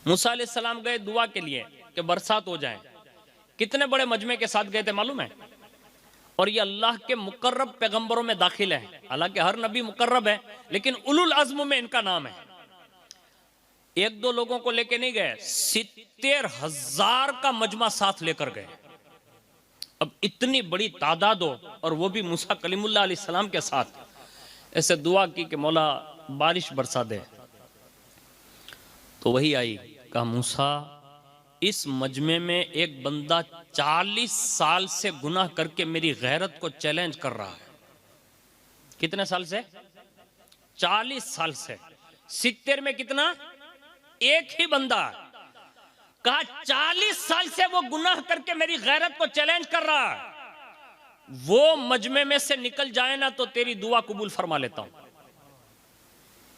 मूसा अलैहिस्सलाम गए दुआ के लिए कि बरसात हो जाए। कितने बड़े मजमे के साथ गए थे मालूम है? और ये अल्लाह के मुकर्रब पैगंबरों में दाखिल है। हालांकि हर नबी मुकर्रब है, लेकिन उलुल अज़्म में इनका नाम है। एक दो लोगों को लेके नहीं गए, 70,000 का मजमा साथ लेकर गए। अब इतनी बड़ी तादाद हो और वो भी मूसा कलीमुल्लाह अलैहिस्सलाम के साथ, ऐसे दुआ की कि मौला बारिश बरसा दे। तो वही आई, कहा मूसा इस मजमे में एक बंदा 40 साल से गुनाह करके मेरी गैरत को चैलेंज कर रहा है। कितने साल से? 40 साल से। 70 में कितना? एक ही बंदा। कहा 40 साल से वो गुनाह करके मेरी गैरत को चैलेंज कर रहा है। वो मजमे में से निकल जाए ना तो तेरी दुआ कबूल फरमा लेता हूं,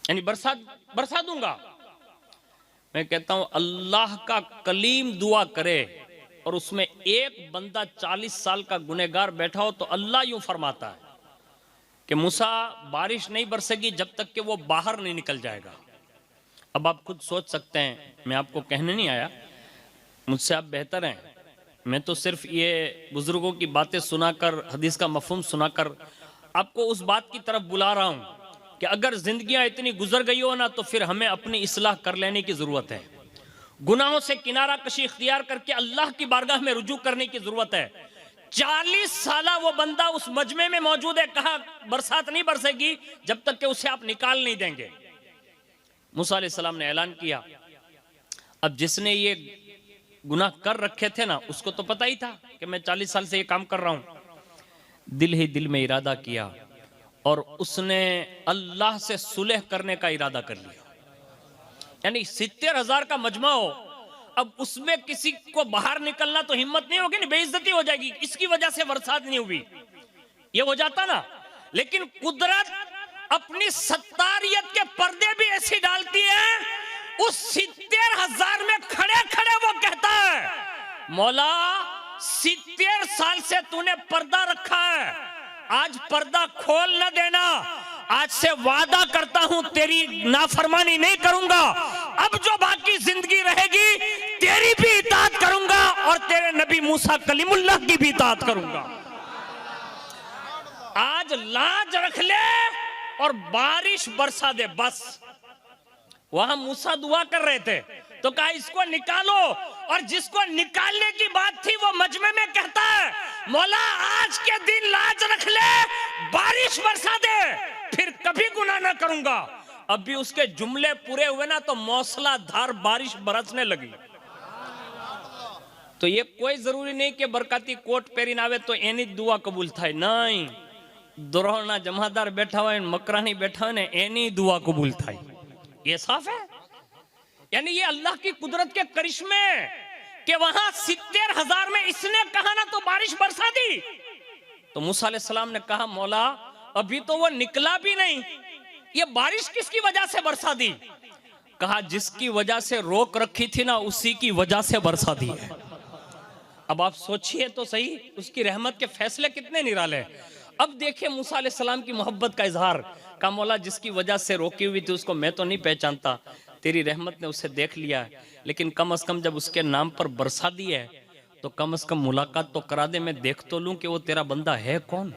यानी बरसा दूंगा। मैं कहता हूं अल्लाह का कलीम दुआ करे और उसमें एक बंदा 40 साल का गुनहगार बैठा हो तो अल्लाह यूं फरमाता है कि मूसा बारिश नहीं बरसेगी जब तक कि वो बाहर नहीं निकल जाएगा। अब आप खुद सोच सकते हैं, मैं आपको कहने नहीं आया, मुझसे आप बेहतर हैं। मैं तो सिर्फ ये बुजुर्गों की बातें सुनाकर, हदीस का मफहूम सुनाकर आपको उस बात की तरफ बुला रहा हूं कि अगर जिंदगियां इतनी गुजर गई हो ना तो फिर हमें अपनी इस्लाह कर लेने की जरूरत है। गुनाहों से किनारा कशी इख्तियार करके अल्लाह की बारगाह में रुजू करने की जरूरत है। 40 साल वो बंदा उस मजमे में मौजूद है, कहा बरसात नहीं बरसेगी जब तक कि उसे आप निकाल नहीं देंगे। मूसा अलैहिस्सलाम ने ऐलान किया। अब जिसने ये गुनाह कर रखे थे ना, उसको तो पता ही था कि मैं 40 साल से ये काम कर रहा हूं। दिल ही दिल में इरादा किया और उसने अल्लाह से सुलह करने का इरादा कर लिया। यानी 70,000 का मजमा हो, अब उसमें किसी को बाहर निकलना तो हिम्मत नहीं होगी ना, बेइज्जती हो जाएगी। इसकी वजह से बरसात नहीं हुई, ये हो जाता ना। लेकिन कुदरत अपनी सत्तारियत के पर्दे भी ऐसी डालती है, उस 70,000 में खड़े खड़े वो कहता है मौला 70 साल से तूने पर्दा रखा है, आज पर्दा खोल न देना। आज से वादा करता हूं तेरी नाफरमानी नहीं करूंगा। अब जो बाकी जिंदगी रहेगी तेरी भी इताअत करूंगा और तेरे नबी मूसा कलीमुल्लाह की भी इताअत करूंगा। आज लाज रख ले और बारिश बरसा दे बस। वहां मूसा दुआ कर रहे थे तो कहा इसको निकालो, और जिसको निकालने की बात थी वो मजमे में कहता है मौला आज के दिन लाज रख ले, बारिश बरसा दे, फिर कभी गुनाह ना करूंगा। अभी उसके जुमले पूरे हुए ना तो मौसलाधार बारिश बरसने लगी। तो ये कोई जरूरी नहीं कि बरकाती कोट पहरी आवे तो एनी दुआ कबूल थाय, नहीं। द्रोहना जमादार बैठा हुआ मकरानी बैठा हुआ एनी दुआ कबूल थाय, ये साफ है। यानी ये अल्लाह की कुदरत के करिश्मे कि वहां 70,000 में इसने कहा ना तो बारिश बरसा दी। तो मूसा अलैहिस्सलाम ने कहा मौला अभी तो वो निकला भी नहीं, ये बारिश किसकी वजह से बरसा दी? कहा जिसकी वजह से रोक रखी थी ना उसी की वजह से बरसा दी है। अब आप सोचिए तो सही, उसकी रहमत के फैसले कितने निराले। अब देखिए मूसा अलैहिस्सलाम की मोहब्बत का इजहार। कहा मौला जिसकी वजह से रोकी हुई थी उसको मैं तो नहीं पहचानता, तेरी रहमत ने उसे देख लिया, लेकिन कम से कम जब उसके नाम पर बरसा दी है तो कम से कम मुलाकात तो करा दे, मैं देख तो लूं कि वो तेरा बंदा है कौन।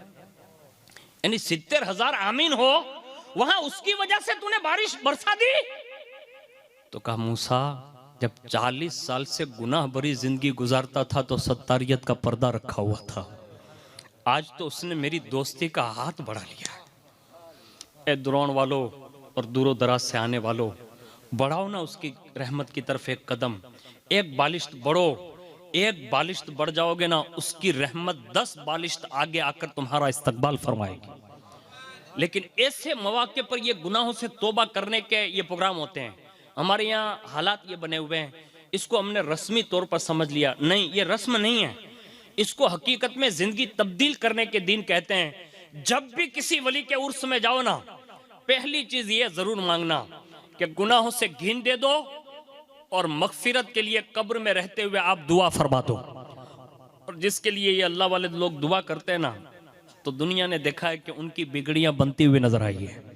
यानी 70,000 आमीन हो, वहां उसकी वजह से तूने बारिश बरसा दी। तो कहा मूसा जब 40 साल से गुनाह भरी जिंदगी गुजारता था तो सत्तारियत का पर्दा रखा हुआ था, आज तो उसने मेरी दोस्ती का हाथ बढ़ा लिया। ए द्रोण वालों और दूरों दराज से आने वालों, बढ़ाओ ना उसकी रहमत की तरफ एक कदम। एक बालिश्त बढ़ो, एक बालिश्त बढ़ जाओगे ना उसकी रहमत 10 बालिश्त आगे आकर तुम्हारा इस्तकबाल फरमाएगी। लेकिन ऐसे मौके पर ये गुनाहों से तौबा करने के ये प्रोग्राम होते हैं। हमारे यहाँ हालात ये बने हुए हैं, इसको हमने रस्मी तौर पर समझ लिया, नहीं ये रस्म नहीं है, इसको हकीकत में जिंदगी तब्दील करने के दिन कहते हैं। जब भी किसी वली के उर्स में जाओ ना, पहली चीज ये जरूर मांगना कि गुनाहों से घिन दे दो और मगफिरत के लिए कब्र में रहते हुए आप दुआ फरमा दो। और जिसके लिए ये अल्लाह वाले लोग दुआ करते हैं ना, तो दुनिया ने देखा है कि उनकी बिगड़ियां बनती हुई नजर आई है।